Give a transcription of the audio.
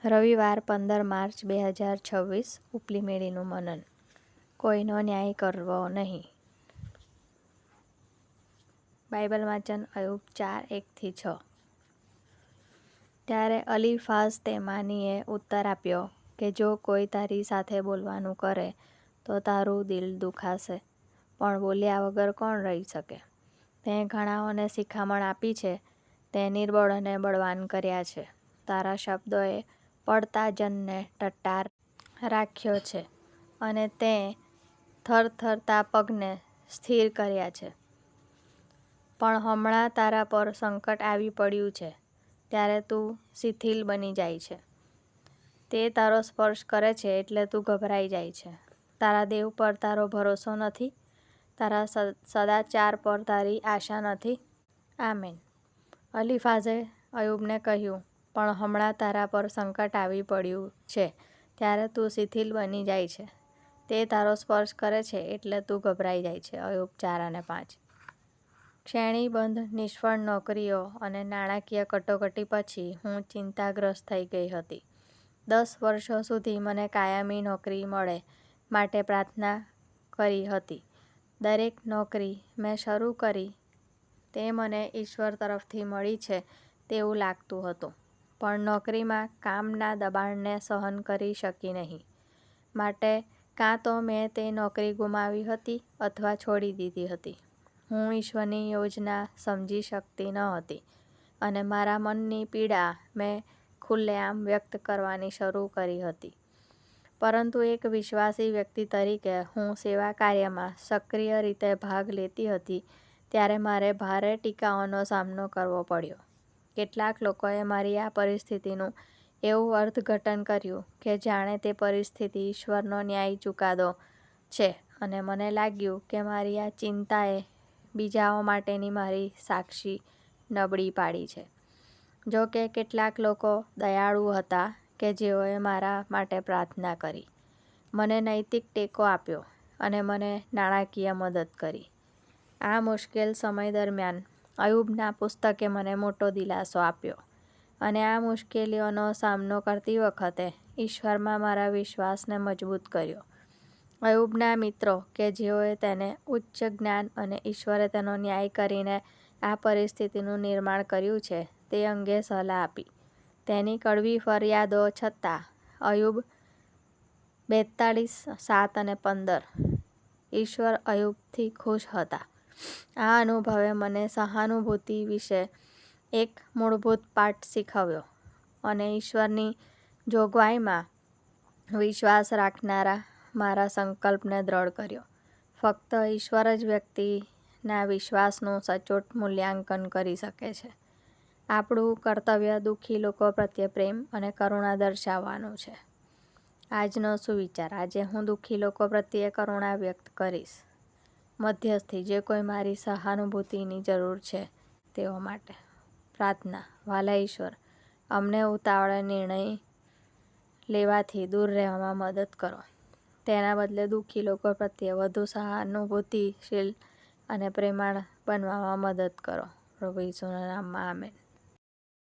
રવિવાર 15 માર્ચ 2026 ઉપલી મેળીનું મનન. કોઈનો ન્યાય કરવો નહીં. બાઇબલ વાંચન અયુબ 4:1-6. ત્યારે અલીફાઝ તેમાનીએ ઉત્તર આપ્યો કે જો કોઈ તારી સાથે બોલવાનું કરે તો તારું દિલ દુખાશે, પણ બોલ્યા વગર કોણ રહી શકે? તે ઘણાઓને શિખામણ આપી છે, તે નિર્બળ અને બળવાન કર્યા છે. તારા શબ્દોએ પડતા જનને ટટ્ટાર રાખ્યો છે, અને તે થરથરતા પગને સ્થિર કર્યા છે. પણ હમણાં તારા પર સંકટ આવી પડ્યું છે, ત્યારે તું શિથિલ બની જાય છે. તે તારો સ્પર્શ કરે છે એટલે તું ગભરાઈ જાય છે. તારા દેવ પર તારો ભરોસો નથી? તારા સદાચાર પર તારી આશા નથી? આમેન. અલીફાઝે અયુબને કહ્યું, પણ હમણાં તારા પર સંકટ આવી પડ્યું છે, ત્યારે તું શિથિલ બની જાય છે. તે તારો સ્પર્શ કરે છે એટલે તું ગભરાઈ જાય છે. અયુબ 4:5. શ્રેણીબંધ નિષ્ફળ નોકરીઓ અને નાણાકીય કટોકટી પછી હું ચિંતાગ્રસ્ત થઈ ગઈ હતી. 10 વર્ષો સુધી મને કાયમી નોકરી મળે માટે પ્રાર્થના કરી હતી. દરેક નોકરી મેં શરૂ કરી તે મને ઈશ્વર તરફથી મળી છે તેવું લાગતું હતું, પણ નોકરીમાં કામના દબાણને સહન કરી શકી નહીં. માટે કાં તો મેં તે નોકરી ગુમાવી હતી અથવા છોડી દીધી હતી. હું ઈશ્વરની યોજના સમજી શકતી ન હતી, અને મારા મનની પીડા મેં ખુલ્લેઆમ વ્યક્ત કરવાની શરૂ કરી હતી. પરંતુ એક વિશ્વાસી વ્યક્તિ તરીકે હું સેવા કાર્યમાં સક્રિય રીતે ભાગ લેતી હતી ત્યારે મારે ભારે ટીકાઓનો સામનો કરવો પડ્યો. કેટલાક લોકોએ મારી આ પરિસ્થિતિનું એવું અર્થઘટન કર્યું કે જાણે તે પરિસ્થિતિ ઈશ્વરનો ન્યાયી ચુકાદો છે, અને મને લાગ્યું કે મારી આ ચિંતાએ બીજાઓ માટેની મારી સાક્ષી નબળી પાડી છે. જો કે કેટલાક લોકો દયાળુ હતા કે જેઓએ મારા માટે પ્રાર્થના કરી, મને નૈતિક ટેકો આપ્યો અને મને નાણાકીય મદદ કરી. આ મુશ્કેલ સમય દરમિયાન અયુબના પુસ્તકે મને મોટો દિલાસો આપ્યો, અને આ મુશ્કેલીઓનો સામનો કરતી વખતે ઈશ્વરમાં મારા વિશ્વાસને મજબૂત કર્યો. અયુબના મિત્રો કે જેઓએ તેને ઉચ્ચ જ્ઞાન અને ઈશ્વરે તેનો ન્યાય કરીને આ પરિસ્થિતિનું નિર્માણ કર્યું છે તે અંગે સલાહ આપી. તેની કડવી ફરિયાદો છતાં અયુબ 42:7-15. ઈશ્વર અયુબથી ખુશ હતા. આ અનુભવે મને સહાનુભૂતિ વિશે એક મૂળભૂત પાઠ શીખવ્યો અને ઈશ્વરની જોગવાઈમાં વિશ્વાસ રાખનારા મારા સંકલ્પને દ્રઢ કર્યો. ફક્ત ઈશ્વર જ વ્યક્તિના વિશ્વાસનું સચોટ મૂલ્યાંકન કરી શકે છે. આપણું કર્તવ્ય દુઃખી લોકો પ્રત્યે પ્રેમ અને કરુણા દર્શાવવાનું છે. આજનો સુવિચાર. આજે હું દુઃખી લોકો પ્રત્યે કરુણા વ્યક્ત કરીશ. મધ્યસ્થી. જે કોઈ મારી સહાનુભૂતિની જરૂર છે તેઓ માટે. પ્રાર્થના. વ્હાલા ઈશ્વર, અમને ઉતાવળે નિર્ણય લેવાથી દૂર રહેવામાં મદદ કરો. તેના બદલે દુઃખી લોકો પ્રત્યે વધુ સહાનુભૂતિશીલ અને પ્રેમાળ બનવામાં મદદ કરો. પ્રભુ ઈસુના નામમાં આમેન.